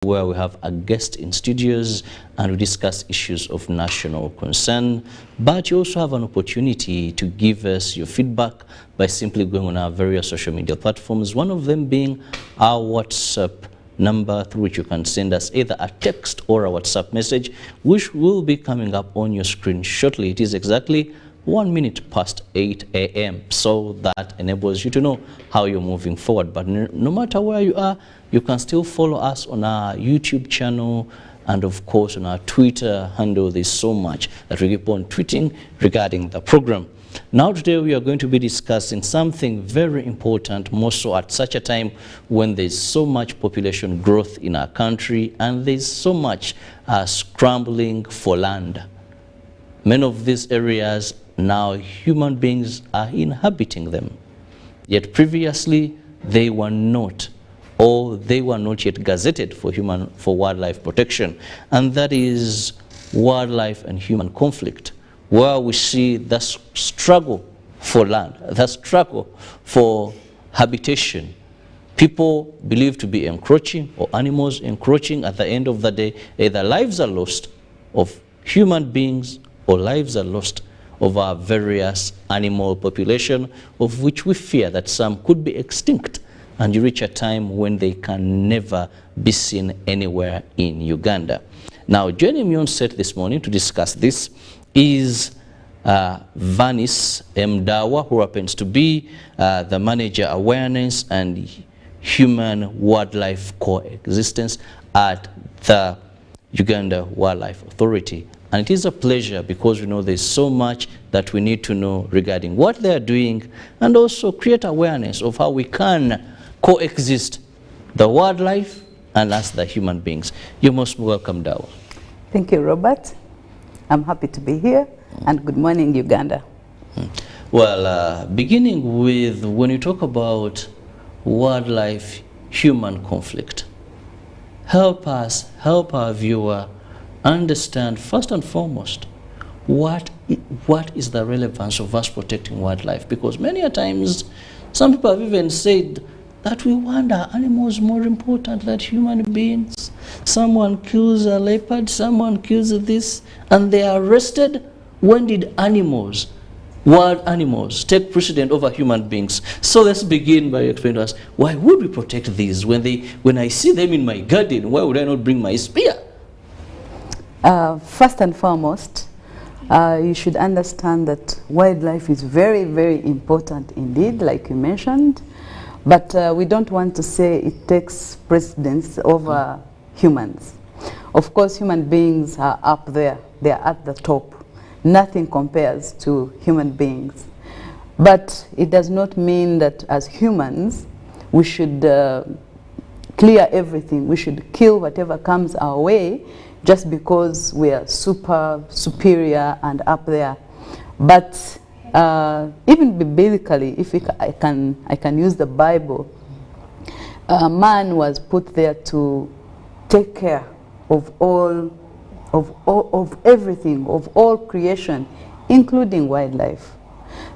where we have a guest in studios and we discuss issues of national concern. But you also have an opportunity to give us your feedback by simply going on our various social media platforms, one of them being our WhatsApp number, through which you can send us either a text or a WhatsApp message, which will be coming up on your screen shortly. It is exactly 1 minute past 8 a.m. So that enables you to know how you're moving forward. But no matter where you are, you can still follow us on our YouTube channel and of course on our Twitter handle. There's so much that we keep on tweeting regarding the program. Now today we are going to be discussing something very important, more so at such a time when there's so much population growth in our country and there's so much scrambling for land. Many of these areas now human beings are inhabiting them, yet previously they were not, or they were not yet gazetted for wildlife protection, and that is wildlife and human conflict, where we see the struggle for land, the struggle for habitation. People believed to be encroaching, or animals encroaching. At the end of the day, either lives are lost of human beings or lives are lost of our various animal population, of which we fear that some could be extinct and you reach a time when they can never be seen anywhere in Uganda. Now, joining me on set this morning to discuss this is Vanis Mdawa, who happens to be the Manager Awareness and Human Wildlife Coexistence at the Uganda Wildlife Authority. And it is a pleasure because we know there's so much that we need to know regarding what they're doing and also create awareness of how we can coexist, the wildlife and us, the human beings. You're most welcome, Dawa. Thank you, Robert. I'm happy to be here, and good morning, Uganda. Well, beginning with when you talk about wildlife-human conflict, help us, help our viewer understand first and foremost what is the relevance of us protecting wildlife, because many a times some people have even said that we wonder, animals more important than human beings. Someone kills a leopard, someone kills this, and they are arrested. When did animals, wild animals, take precedent over human beings? So let's begin by explaining to us, why would we protect these? When I see them in my garden, why would I not bring my spear? First and foremost, you should understand that wildlife is very, very important indeed, like you mentioned. But we don't want to say it takes precedence over humans. Of course, human beings are up there. They are at the top. Nothing compares to human beings. But it does not mean that as humans, we should clear everything. We should kill whatever comes our way just because we are superior and up there. But even biblically, if I can use the Bible, man was put there to take care of everything, of all creation, including wildlife.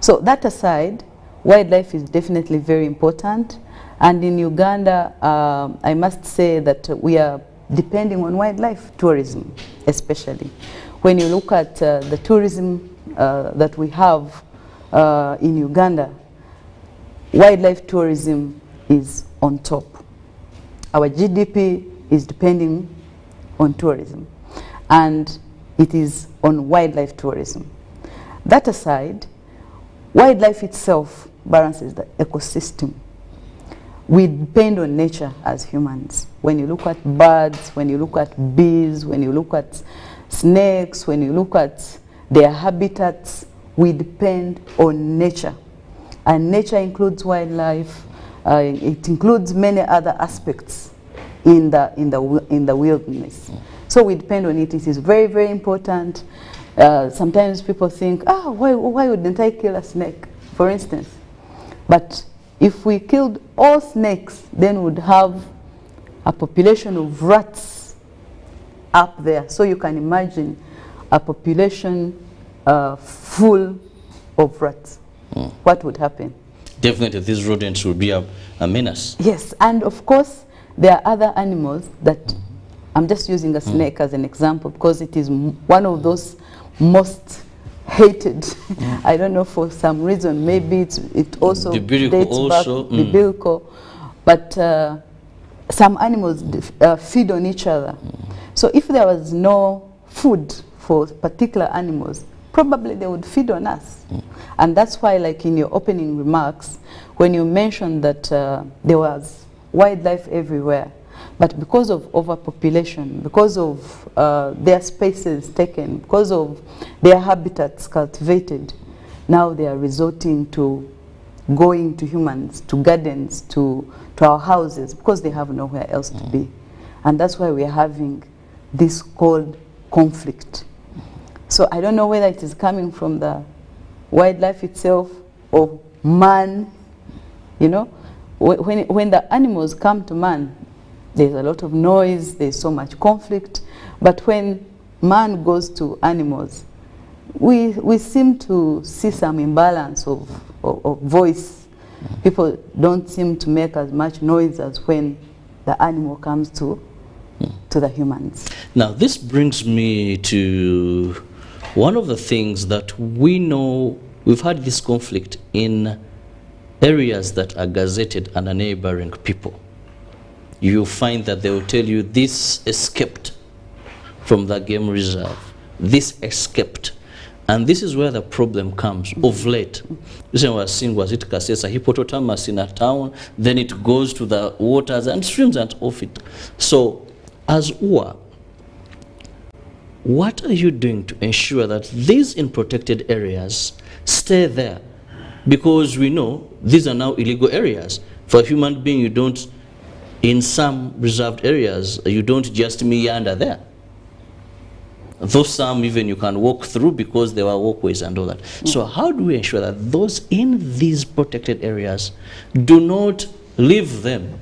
So that aside, wildlife is definitely very important. And in Uganda, I must say that we are depending on wildlife tourism, especially. When you look at the tourism that we have in Uganda, wildlife tourism is on top. Our GDP is depending on tourism, and it is on wildlife tourism. That aside, wildlife itself balances the ecosystem. We depend on nature as humans. When you look at birds, when you look at bees, when you look at snakes, when you look at their habitats, we depend on nature. And nature includes wildlife. It includes many other aspects in the wilderness. So we depend on it. It is very, very important. Sometimes people think, why wouldn't I kill a snake, for instance? But if we killed all snakes, then we would have a population of rats up there. So you can imagine a population full of rats. What would happen? Definitely these rodents would be a menace. Yes, and of course there are other animals that I'm just using a snake as an example because it is one of those most hated. I don't know, for some reason, maybe it also dates back, biblical, but some animals feed on each other. So if there was no food for particular animals, probably they would feed on us. And that's why, like in your opening remarks, when you mentioned that there was wildlife everywhere, but because of overpopulation, because of their spaces taken, because of their habitats cultivated, now they are resorting to going to humans, to gardens, to our houses, because they have nowhere else to be. And that's why we are having this called conflict. So I don't know whether it is coming from the wildlife itself or man. You know, when the animals come to man, there's a lot of noise, there's so much conflict. But when man goes to animals, we seem to see some imbalance of voice. People don't seem to make as much noise as when the animal comes to the humans. Now, this brings me to one of the things that we know. We've had this conflict in areas that are gazetted under neighboring people. You find that they will tell you this escaped from the game reserve, this escaped. And this is where the problem comes of late. This was seen, was it Kasesa, hippopotamus in a town, then it goes to the waters and streams and off it. So as UWA, what are you doing to ensure that these in protected areas stay there? Because we know these are now illegal areas. For a human being, you don't, in some reserved areas, you don't just meander there. Though some even you can walk through because there were walkways and all that. So how do we ensure that those in these protected areas do not leave them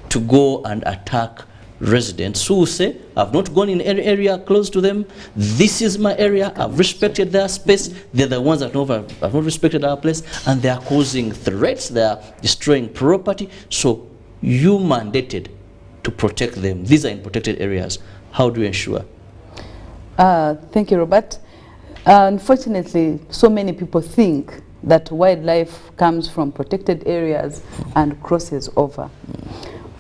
to go and attack residents who say, I've not gone in any area close to them, this is my area, I've respected their space, they're the ones that have not respected our place, and they are causing threats, they are destroying property, so you mandated to protect them. These are in protected areas. How do you ensure? Thank you, Robert. Unfortunately, so many people think that wildlife comes from protected areas and crosses over.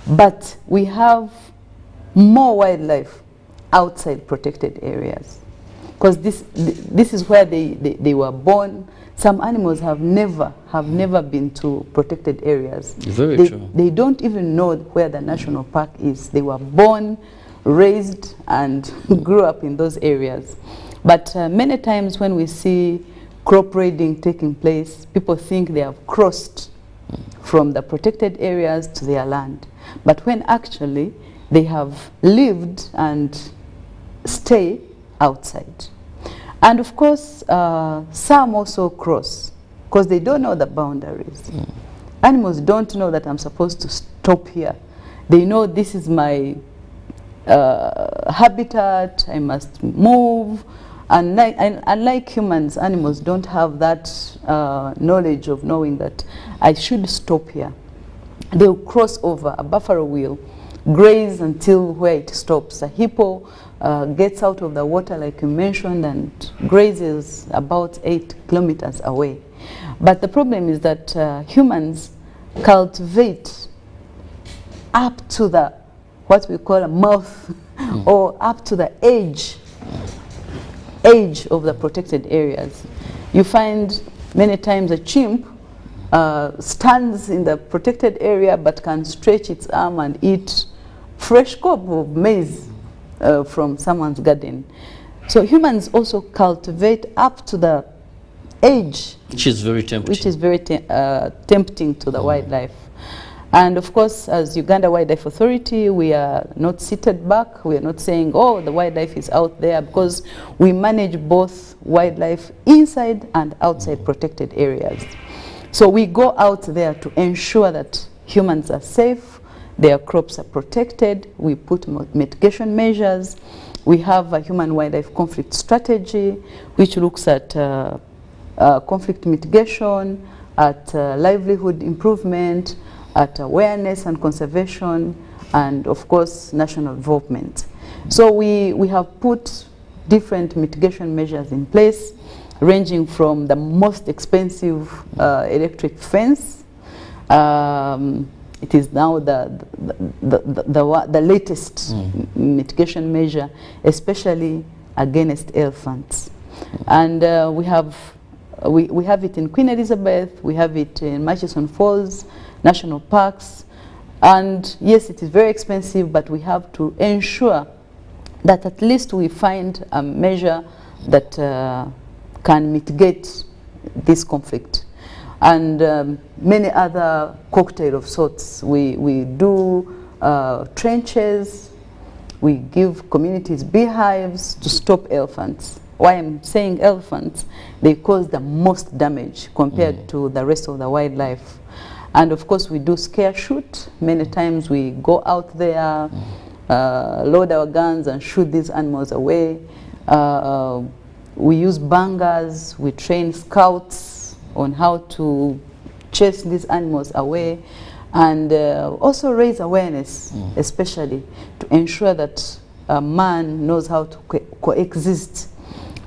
But we have more wildlife outside protected areas, because this is where they were born. Some animals have never been to protected areas. Very true. They don't even know where the national park is. They were born, raised, and grew up in those areas. But many times when we see crop raiding taking place, people think they have crossed from the protected areas to their land. But when actually they have lived and stay outside. And of course, some also cross because they don't know the boundaries. Animals don't know that I'm supposed to stop here. They know this is my habitat, I must move. And unlike humans, animals don't have that knowledge of knowing that I should stop here. They'll cross over. A buffalo will graze until where it stops. A hippo gets out of the water, like you mentioned, and grazes about 8 kilometers away. But the problem is that humans cultivate up to the, what we call a mouth, or up to the edge of the protected areas. You find many times a chimp stands in the protected area but can stretch its arm and eat fresh cob of maize from someone's garden. So humans also cultivate up to the edge, which is very tempting. Which is very tempting to the wildlife. And of course, as Uganda Wildlife Authority, we are not seated back. We are not saying, oh, the wildlife is out there, because we manage both wildlife inside and outside protected areas. So we go out there to ensure that humans are safe, their crops are protected, we put mitigation measures. We have a human-wildlife conflict strategy, which looks at conflict mitigation, at livelihood improvement, at awareness and conservation, and of course national involvement. So we have put different mitigation measures in place, ranging from the most expensive electric fence. It is now the latest mitigation measure, especially against elephants. And we have it in Queen Elizabeth, we have it in Murchison Falls National Parks. And yes, it is very expensive, but we have to ensure that at least we find a measure that can mitigate this conflict. And many other cocktail of sorts. We do trenches, we give communities beehives to stop elephants. Why I'm saying elephants, they cause the most damage compared to the rest of the wildlife. And of course we do scare shoot. Many times we go out there, load our guns and shoot these animals away. We use bangers, we train scouts on how to chase these animals away, and also raise awareness, especially to ensure that man knows how to coexist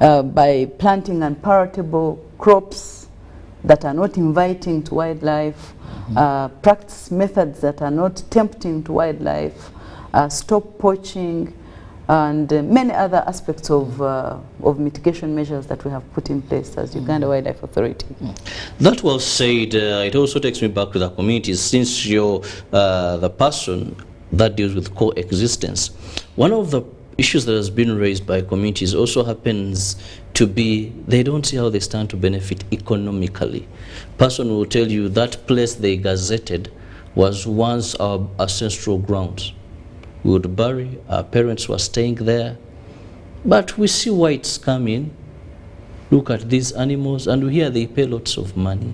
by planting unpalatable crops that are not inviting to wildlife, practice methods that are not tempting to wildlife, stop poaching, and many other aspects of mitigation measures that we have put in place as Uganda Wildlife Authority. That was said. It also takes me back to the communities, since you're the person that deals with coexistence. One of the issues that has been raised by communities also happens to be they don't see how they stand to benefit economically. Person will tell you that place they gazetted was once our ancestral grounds. We would bury, our parents were staying there, but we see whites come in, look at these animals, and we hear they pay lots of money.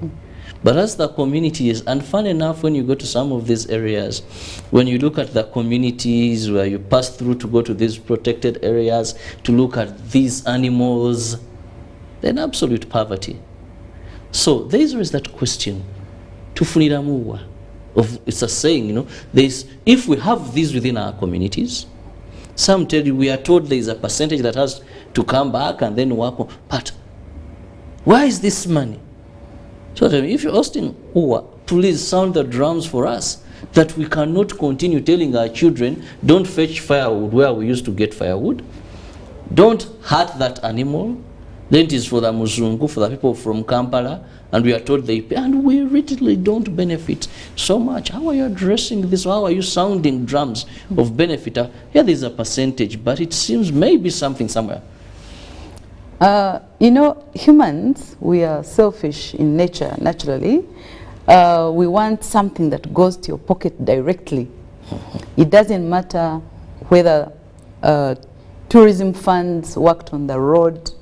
But as the community is, and fun enough, when you go to some of these areas, when you look at the communities where you pass through to go to these protected areas to look at these animals, they're in absolute poverty. So there is always that question, tufuniramuwa. It's a saying, you know, if we have these within our communities, some tell you we are told there is a percentage that has to come back and then work on, but where is this money? So if you're asking, please sound the drums for us, that we cannot continue telling our children, don't fetch firewood where we used to get firewood, don't hurt that animal, then it is for the Muzungu, for the people from Kampala, and we are told they pay, and we really don't benefit so much. How are you addressing this? How are you sounding drums of benefit? Here there's a percentage, but it seems maybe something somewhere. You know, humans, we are selfish in nature, naturally. We want something that goes to your pocket directly. It doesn't matter whether tourism funds worked on the road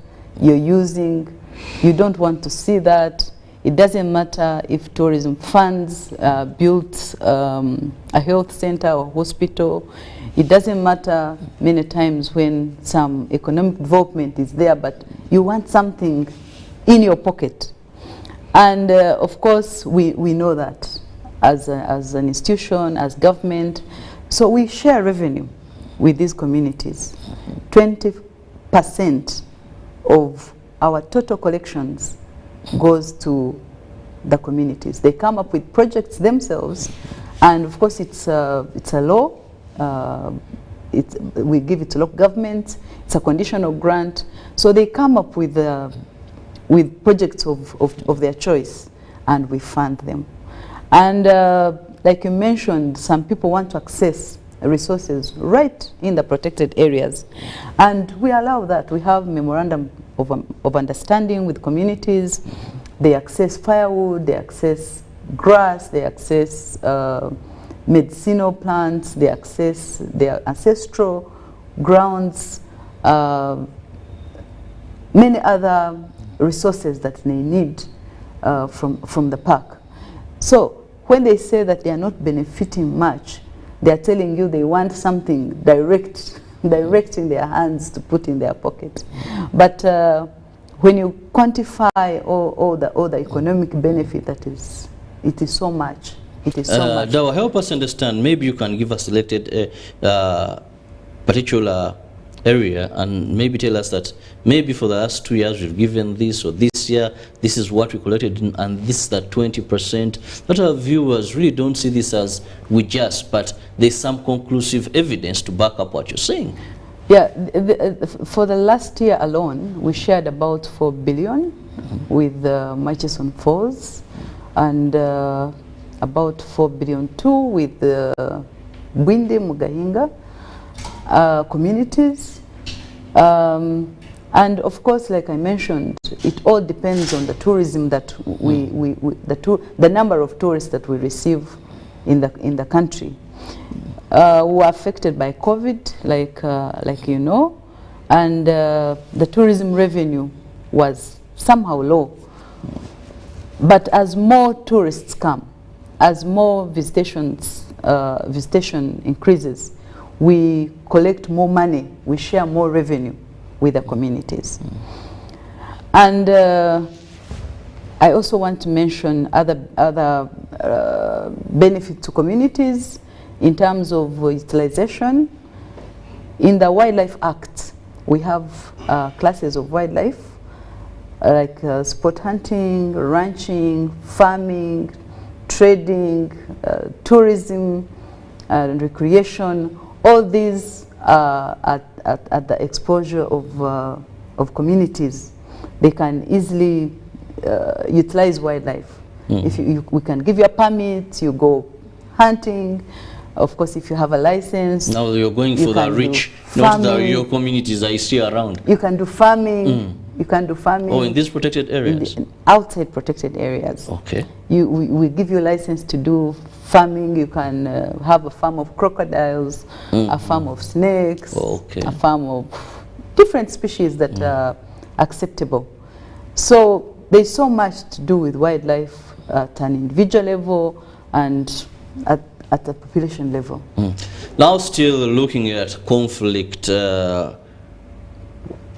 you're using, you don't want to see that. It doesn't matter if tourism funds built a health center or hospital. It doesn't matter many times when some economic development is there, but you want something in your pocket. And of course, we know that as an institution, as government. So we share revenue with these communities. 20% of our total collections goes to the communities. They come up with projects themselves, and of course it's a law. We give it to local government. It's a conditional grant. So they come up with projects of their choice, and we fund them. And like you mentioned, some people want to access resources right in the protected areas, and we allow that. We have memorandum of understanding with communities. They access firewood, they access grass, they access medicinal plants, they access their ancestral grounds, many other resources that they need from the park. So when they say that they are not benefiting much, they are telling you they want something direct in their hands to put in their pocket. But when you quantify all the economic benefit, it is so much. It is so much. Dawa, help us understand. Maybe you can give us selected particular area and maybe tell us that maybe for the last 2 years we've given this, or this year this is what we collected and this is that 20%, that our viewers really don't see this as we just, but there's some conclusive evidence to back up what you're saying. Yeah, for the last year alone, we shared about 4 billion with Murchison Falls, and about 4 billion too with the Bwindi, Mugahinga communities. And of course, like I mentioned, it all depends on the tourism that the number of tourists that we receive in the country. We were affected by COVID, like you know, and the tourism revenue was somehow low. But as more tourists come, as more visitation increases, we collect more money, we share more revenue with the communities. And I also want to mention other benefits to communities in terms of utilization. In the Wildlife Act, we have classes of wildlife like sport hunting, ranching, farming, trading, tourism, and recreation. All these are at the exposure of communities. They can easily utilize wildlife. If we can give you a permit, you go hunting. Of course, if you have a license. Now you're going for the rich, not the your communities I see around. You can do farming. You can do farming. Oh, in these protected areas? Outside protected areas. Okay. We give you a license to do farming. You can have a farm of crocodiles, a farm of snakes, a farm of different species that are acceptable. So there's so much to do with wildlife at an individual level and at the population level. Now still looking at conflict,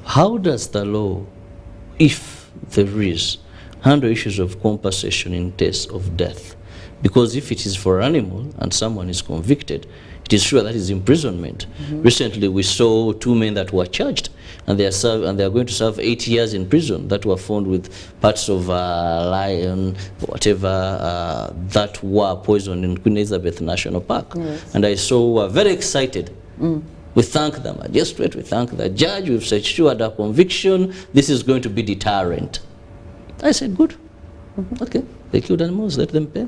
how does the law, if there is, handle issues of compensation in case of death? Because if it is for an animal and someone is convicted, it is sure that is imprisonment. Recently we saw 2 men that were charged and they are going to serve 8 years in prison that were found with parts of lion, whatever, that were poisoned in Queen Elizabeth National Park. And I saw very excited. We thank them. I just wait, we thank the judge, we've secured a conviction, this is going to be deterrent. I said, good. Okay, they killed animals, let them pay.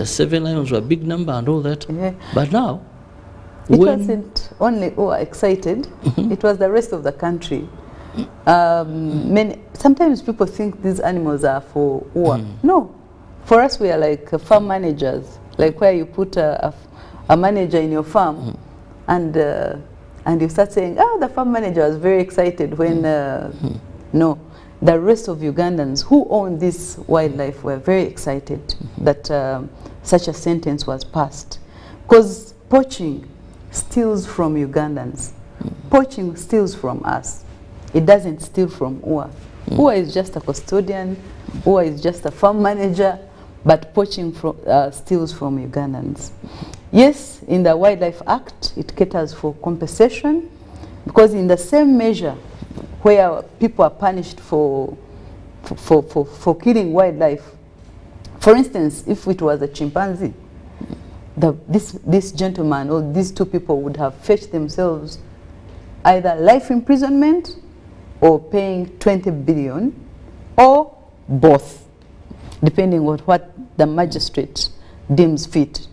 7 lions were a big number and all that. But now, it wasn't only who were excited, it was the rest of the country. Sometimes people think these animals are for war. No, for us we are like farm managers, like where you put a manager in your farm and you start saying, oh, the farm manager was very excited when, no. The rest of Ugandans who own this wildlife were very excited that such a sentence was passed. Because poaching steals from Ugandans. Poaching steals from us. It doesn't steal from UA. UA is just a custodian, UA is just a farm manager, but poaching steals from Ugandans. Yes, in the Wildlife Act, it caters for compensation, because in the same measure where people are punished for killing wildlife. For instance, if it was a chimpanzee, this gentleman or these 2 people would have fetched themselves either life imprisonment or paying 20 billion or both, depending on what the magistrate deems fit.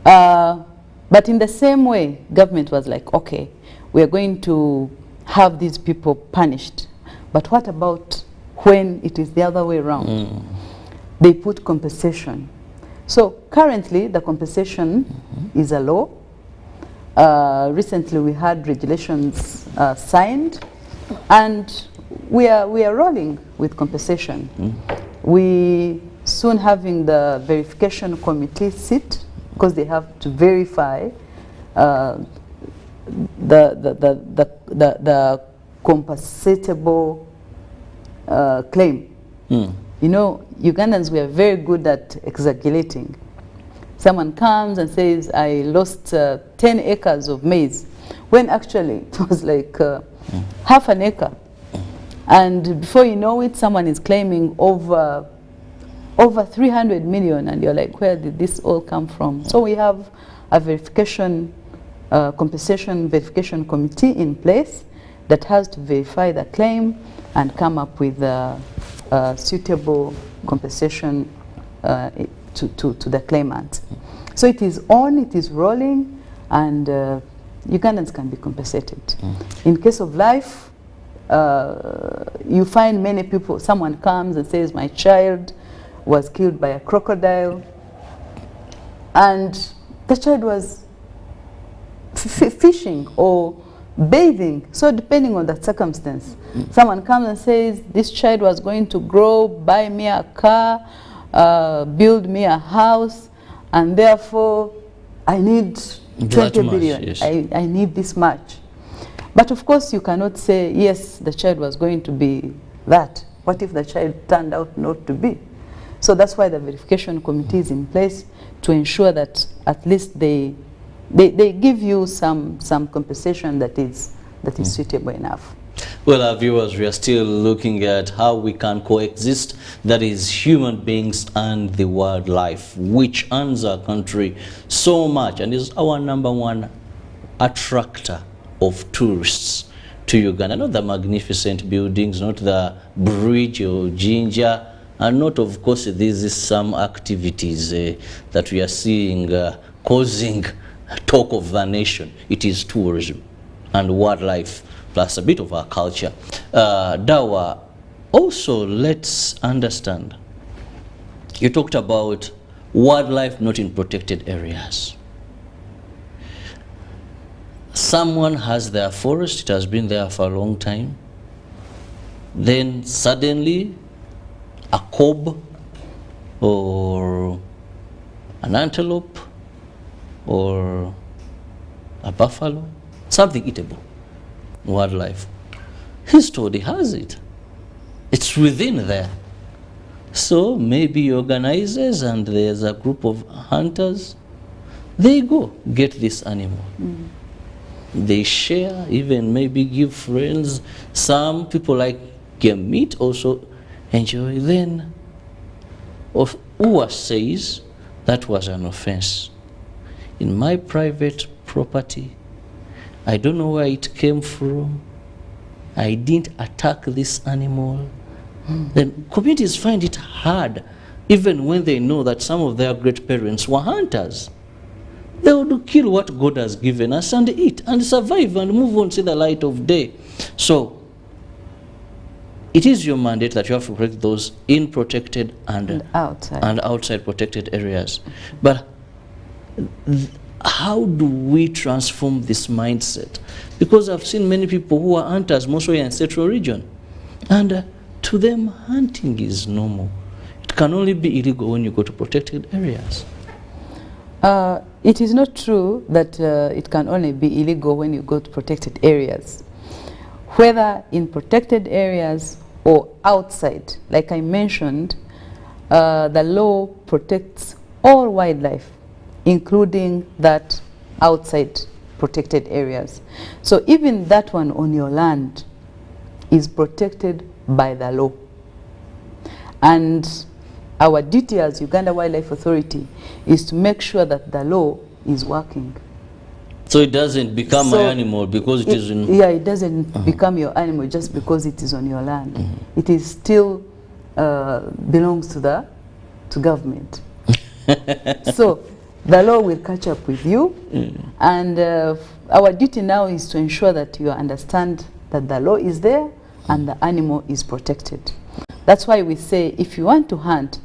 But in the same way, government was like, okay, we are going to have these people punished. But what about when it is the other way around? They put compensation. So currently the compensation is a law. Recently we had regulations signed, and we are rolling with compensation. We soon having the verification committee sit, because they have to verify the compensatable claim. You know, Ugandans, we are very good at exaggerating. Someone comes and says, I lost 10 acres of maize. when actually it was like half an acre. And before you know it, someone is claiming over 300 million, and you're like, where did this all come from? So we have a compensation verification committee in place that has to verify the claim and come up with a suitable compensation to the claimant. So it is on, it is rolling, and Ugandans can be compensated. In case of life, you find many people, someone comes and says, my child was killed by a crocodile, and the child was fishing or bathing, so depending on that circumstance. Someone comes and says, this child was going to grow, buy me a car, build me a house, and therefore I need 20 billion. Yes. I need this much. But of course you cannot say, yes, the child was going to be that. What if the child turned out not to be? So that's why the verification committee is in place, to ensure that at least they give you some compensation that is suitable enough. Well, our viewers, we are still looking at how we can coexist, that is human beings and the wildlife, which earns our country so much and is our #1 attractor of tourists to Uganda. Not the magnificent buildings, not the bridge or ginger, and not, of course, these is some activities that we are seeing causing talk of the nation. It is tourism and wildlife, plus a bit of our culture. Dawa, also let's understand, you talked about wildlife not in protected areas. Someone has their forest, it has been there for a long time. Then suddenly a kob or an antelope or a buffalo, something eatable, wildlife. History has it. It's within there. So maybe organizers and there's a group of hunters, they go get this animal. They share, even maybe give friends. Some people like game meat also enjoy. Then Uwa says that was an offense. In my private property, I don't know where it came from. I didn't attack this animal. Then communities find it hard, even when they know that some of their great parents were hunters. They would kill what God has given us and eat and survive and move on, see the light of day. So it is your mandate that you have to protect those in protected and outside protected areas. But how do we transform this mindset? Because I've seen many people who are hunters, mostly in Central region, and to them hunting is normal. It can only be illegal when you go to protected areas. It is not true that it can only be illegal when you go to protected areas. Whether in protected areas or outside, like I mentioned, the law protects all wildlife, including that outside protected areas. So even that one on your land is protected by the law. And our duty as Uganda Wildlife Authority is to make sure that the law is working. So it doesn't become my animal because it is in... Yeah, it doesn't become your animal just because it is on your land. It is still belongs to government. So the law will catch up with you, and our duty now is to ensure that you understand that the law is there and the animal is protected. That's why we say, if you want to hunt,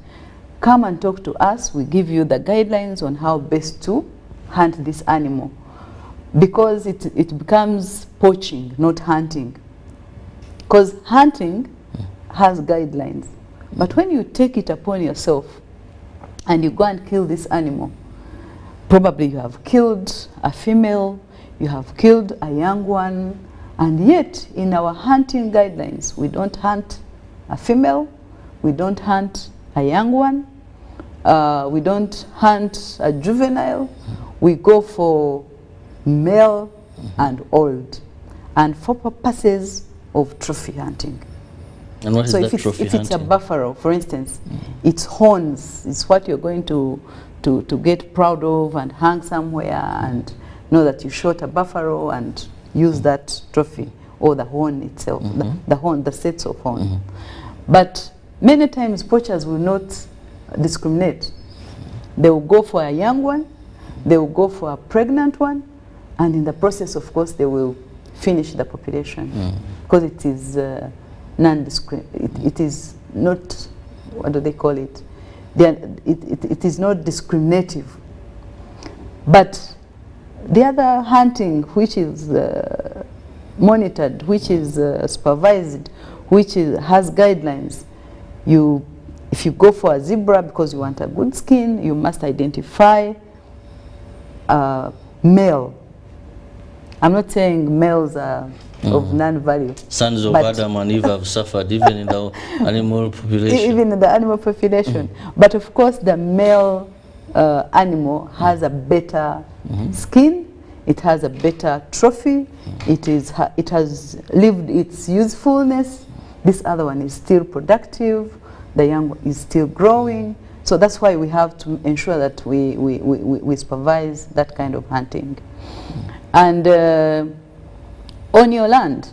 come and talk to us. We give you the guidelines on how best to hunt this animal, because it becomes poaching, not hunting. Because hunting has guidelines, but when you take it upon yourself and you go and kill this animal, probably you have killed a female, you have killed a young one, and yet in our hunting guidelines, we don't hunt a female, we don't hunt a young one, we don't hunt a juvenile, we go for male and old, and for purposes of trophy hunting. And what is So that if trophy it's a hunting? buffalo, for instance, its horns is what you're going to get proud of and hang somewhere and know that you shot a buffalo and use that trophy, or the horn itself, the horn, the sets of horn. But many times poachers will not discriminate. They will go for a young one, they will go for a pregnant one, and in the process, of course, they will finish the population, because it is it is not, what do they call it? It is not discriminative. But the other hunting, which is monitored, which is supervised, which has guidelines, if you go for a zebra because you want a good skin, you must identify a male. I'm not saying males are of non-value. Sons of Adam and Eve have suffered even in the animal population. Even in the animal population. But of course the male animal has a better skin, it has a better trophy, it has lived its usefulness. This other one is still productive, the young one is still growing. So that's why we have to ensure that we supervise that kind of hunting. And on your land,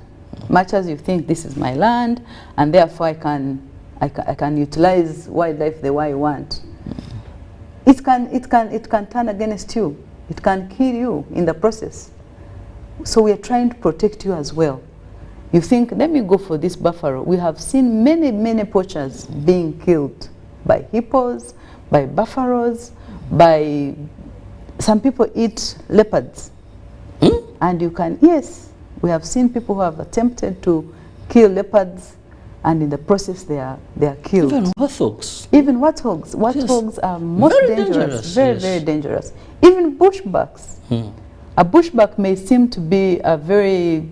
much as you think this is my land, and therefore I can utilize wildlife the way I want, it can turn against you. It can kill you in the process. So we are trying to protect you as well. You think, let me go for this buffalo. We have seen many poachers being killed by hippos, by buffaloes, by some people eat leopards. And you can, yes, we have seen people who have attempted to kill leopards, and in the process they are killed. Even warthogs. Even warthogs. Warthogs are most dangerous, very dangerous. Even bushbucks. A bushbuck may seem to be a very,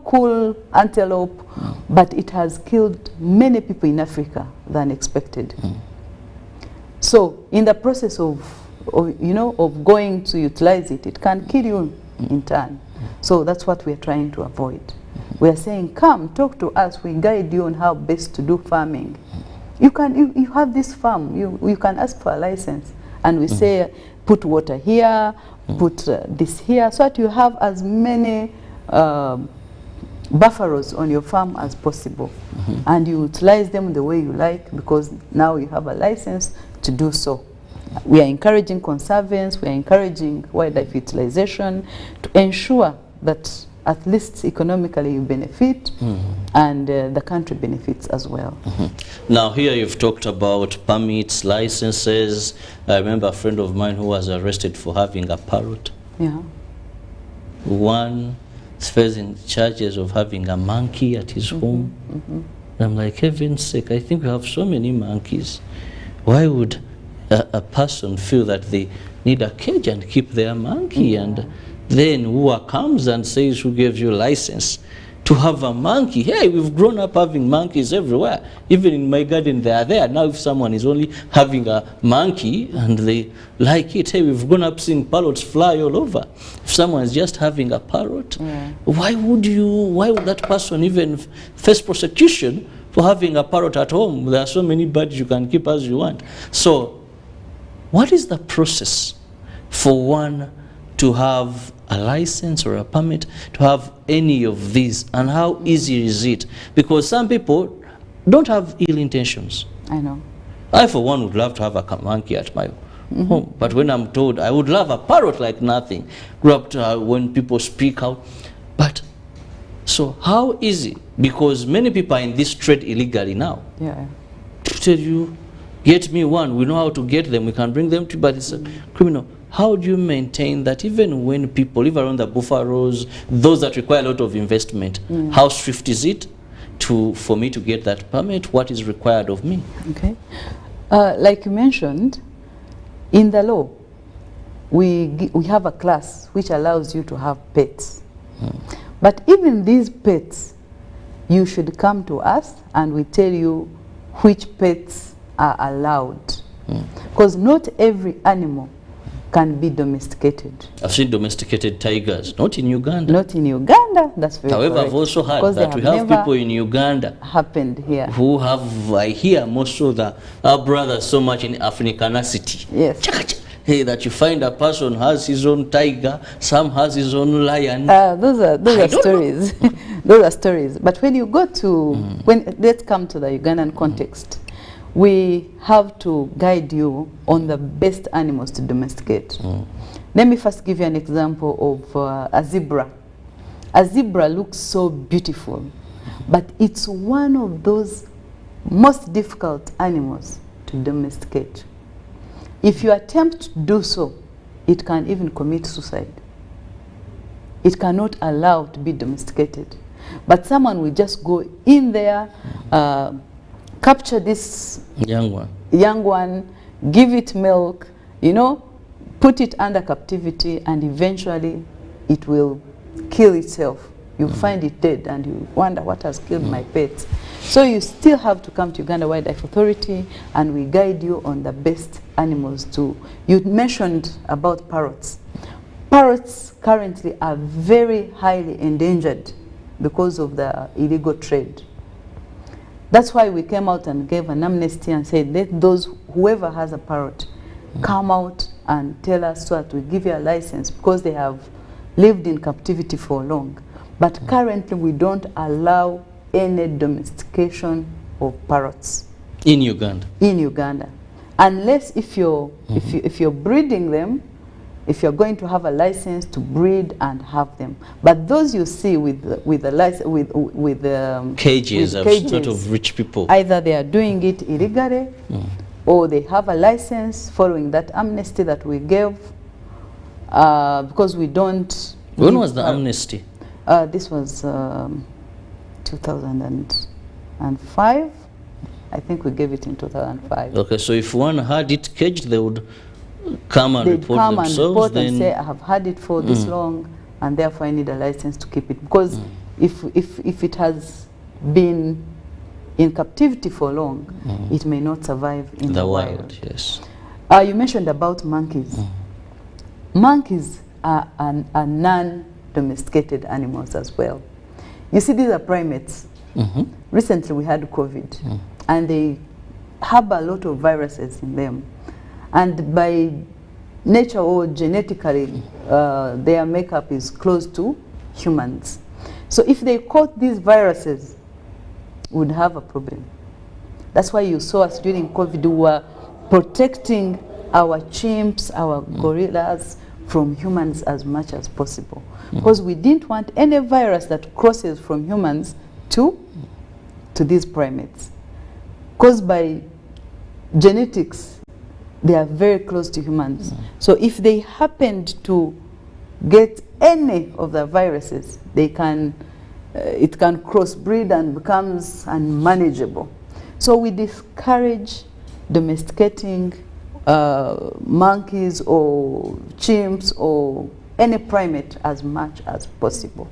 cool antelope, but it has killed many people in Africa than expected. So in the process of going to utilize it, it can kill you in turn. So that's what we're trying to avoid. We are saying, come, talk to us, we guide you on how best to do farming. You have this farm, you can ask for a license, and we say, put water here, put this here, so that you have as many buffaloes on your farm as possible. And you utilize them the way you like, because now you have a license to do so. We are encouraging conservance, we are encouraging wildlife utilization to ensure that at least economically you benefit, and the country benefits as well. Now here you've talked about permits, licenses. I remember a friend of mine who was arrested for having a parrot. Yeah. One is facing charges of having a monkey at his home. I'm like, heaven's sake, I think we have so many monkeys. Why would a person feel that they need a cage and keep their monkey? And then who comes and says, who gave you license to have a monkey? Hey, we've grown up having monkeys everywhere. Even in my garden they are there. Now if someone is only having a monkey and they like it, hey, we've grown up seeing parrots fly all over. If someone is just having a parrot, why would that person even face prosecution for having a parrot at home? There are so many birds you can keep as you want. So what is the process for one to have a license or a permit to have any of these, and how easy is it? Because some people don't have ill intentions. I know. I for one would love to have a monkey at my home, but when I'm told I would love a parrot like nothing, grew up to when people speak out. But so how easy? Because many people are in this trade illegally now. Yeah. To tell you, get me one, we know how to get them, we can bring them to you, but it's a criminal. How do you maintain that even when people live around the buffaloes, those that require a lot of investment, how swift is it for me to get that permit? What is required of me? Okay. Like you mentioned, in the law, we have a class which allows you to have pets. But even these pets, you should come to us and we tell you which pets are allowed. Because not every animal can be domesticated. I've seen domesticated tigers, not in Uganda. Not in Uganda, that's very However, correct. I've also heard Because that we have people in Uganda happened here. who have, I hear most of our brothers so much in Africanacity. Yes. Hey, that you find a person has his own tiger, some has his own lion. Those are stories. Those are stories. But when you go to, let's come to the Ugandan context. We have to guide you on the best animals to domesticate. Let me first give you an example of a zebra. A zebra looks so beautiful, but it's one of those most difficult animals to domesticate. If you attempt to do so, it can even commit suicide. It cannot allow to be domesticated. But someone will just go in there, capture this young one, give it milk, you know, put it under captivity, and eventually it will kill itself. You find it dead and you wonder what has killed my pet. So you still have to come to Uganda Wildlife Authority and we guide you on the best animals to. You mentioned about parrots. Parrots currently are very highly endangered because of the illegal trade. That's why we came out and gave an amnesty and said, let those, whoever has a parrot, come out and tell us so that we give you a license, because they have lived in captivity for long. But currently we don't allow any domestication of parrots. In Uganda? In Uganda. Unless if you're, if you're breeding them, if you're going to have a license to breed and have them. But those you see with cages of sort of rich people, either they are doing it illegally or they have a license following that amnesty that we gave, because we don't. When was the amnesty? This was 2005. I think we gave it in 2005. Okay, so if one had it caged, they would come and report themselves, and report and say, I have had it for this long, and therefore I need a license to keep it. Because if it has been in captivity for long, it may not survive in the wild. Yes. You mentioned about monkeys. Monkeys are non-domesticated animals as well. You see, these are primates. Recently we had COVID, and they have a lot of viruses in them. And by nature or genetically, their makeup is close to humans. So if they caught these viruses, we would have a problem. That's why you saw us during COVID, we were protecting our chimps, our gorillas from humans as much as possible. Because we didn't want any virus that crosses from humans to these primates. Because by genetics, they are very close to humans. So if they happened to get any of the viruses, they can, it can crossbreed and becomes unmanageable. So we discourage domesticating monkeys or chimps or any primate as much as possible,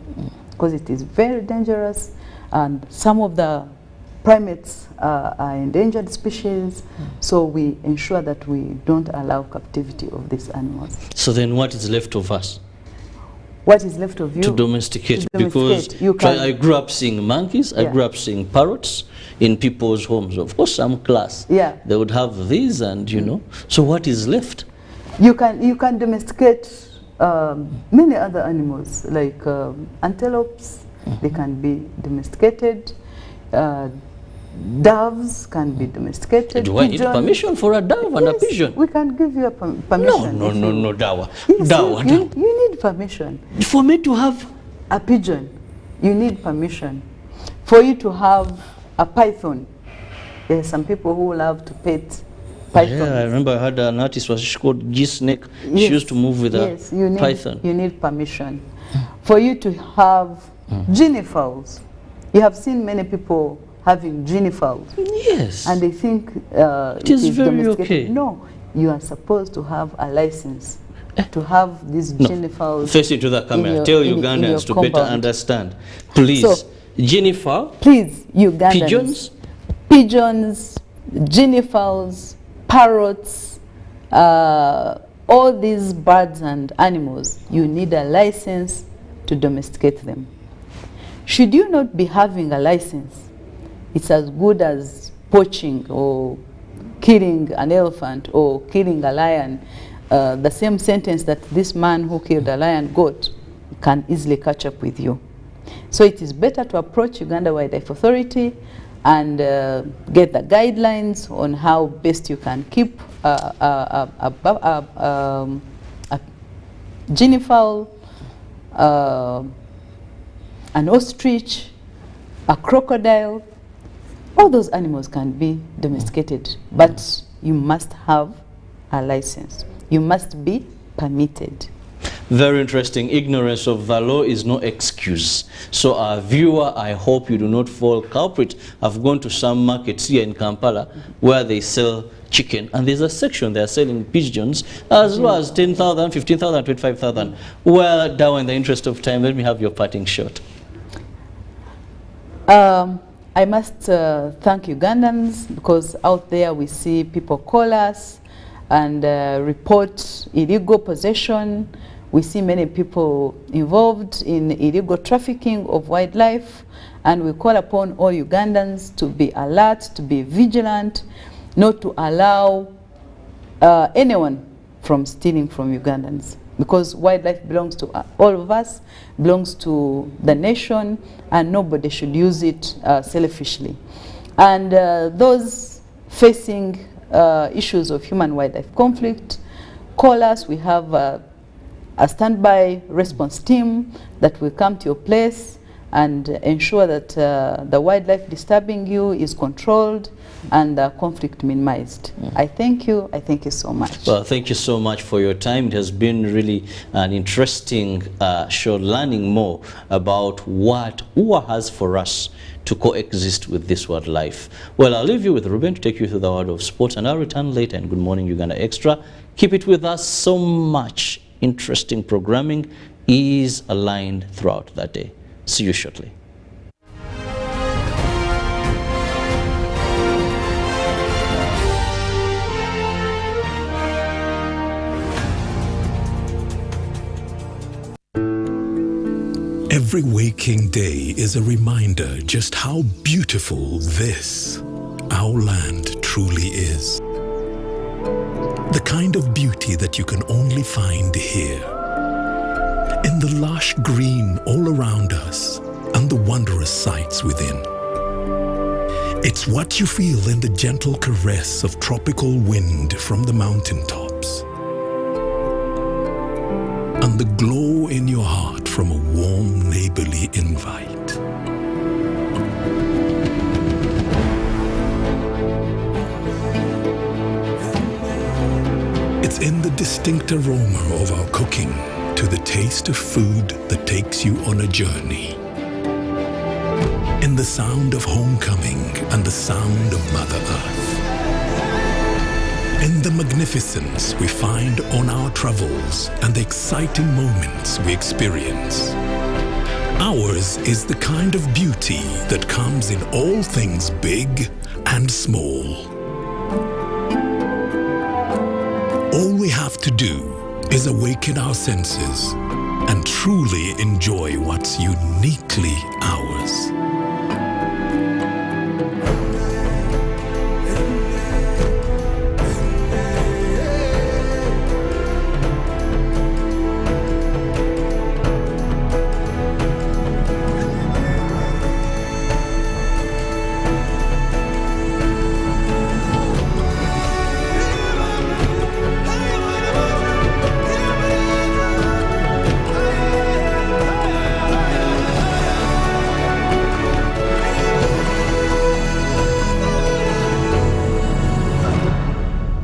because it is very dangerous, and some of the primates are endangered species, so we ensure that we don't allow captivity of these animals. So then what is left of us? What is left of you? To domesticate. Because I grew up seeing monkeys, I grew up seeing parrots in people's homes. Of course, some class, they would have these, and you know. So what is left? You can domesticate many other animals, like antelopes. They can be domesticated. Doves can be domesticated. Do I need permission for a dove and a pigeon? We can give you a permission. No, Dawa. Yes, you need permission. For me to have a pigeon, you need permission. For you to have a python, there are some people who love to pet pythons. Yeah, I remember I had an artist was called G-Snake. She used to move with a python. You need permission. For you to have guinea fowls, you have seen many people having guinea fowls. Yes. And they think it is very okay. No, you are supposed to have a license to have these guinea fowls. Face it to the camera. Tell Ugandans to better understand. Please, so, guinea fowl. Please, Ugandans. Pigeons, guinea fowls, parrots, all these birds and animals, you need a license to domesticate them. Should you not be having a license, it's as good as poaching or killing an elephant or killing a lion. The same sentence that this man who killed a lion got can easily catch up with you. So it is better to approach Uganda Wildlife Authority and get the guidelines on how best you can keep a guinea fowl, an ostrich, a crocodile. All those animals can be domesticated, but you must have a license. You must be permitted. Very interesting. Ignorance of the law is no excuse. So our viewer, I hope you do not fall culprit. I've gone to some markets here in Kampala where they sell chicken, and there's a section they're selling pigeons as low as 10,000, 15,000, 25,000. Well, Dawa, in the interest of time, let me have your parting shot. I must thank Ugandans, because out there we see people call us and report illegal possession. We see many people involved in illegal trafficking of wildlife, and we call upon all Ugandans to be alert, to be vigilant, not to allow anyone from stealing from Ugandans, because wildlife belongs to all of us, belongs to the nation, and nobody should use it selfishly. And those facing issues of human-wildlife conflict, call us. We have a standby response team that will come to your place and ensure that the wildlife disturbing you is controlled and the conflict minimized. I thank you so much. Well, thank you so much for your time. It has been really an interesting show, learning more about what UWA has for us to coexist with this wildlife. Well, I'll leave you with Ruben to take you through the world of sports, and I'll return later in Good Morning Uganda Extra. Keep it with us. So much interesting programming is aligned throughout that day. See you shortly. Every waking day is a reminder just how beautiful this, our land, truly is. The kind of beauty that you can only find here, in the lush green all around us and the wondrous sights within. It's what you feel in the gentle caress of tropical wind from the mountaintops, and the glow in your heart from a warm neighborly invite. It's in the distinct aroma of our cooking, to the taste of food that takes you on a journey. In the sound of homecoming and the sound of Mother Earth. In the magnificence we find on our travels and the exciting moments we experience. Ours is the kind of beauty that comes in all things big and small. All we have to do is awaken our senses and truly enjoy what's uniquely ours.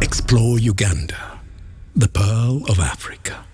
Explore Uganda, the pearl of Africa.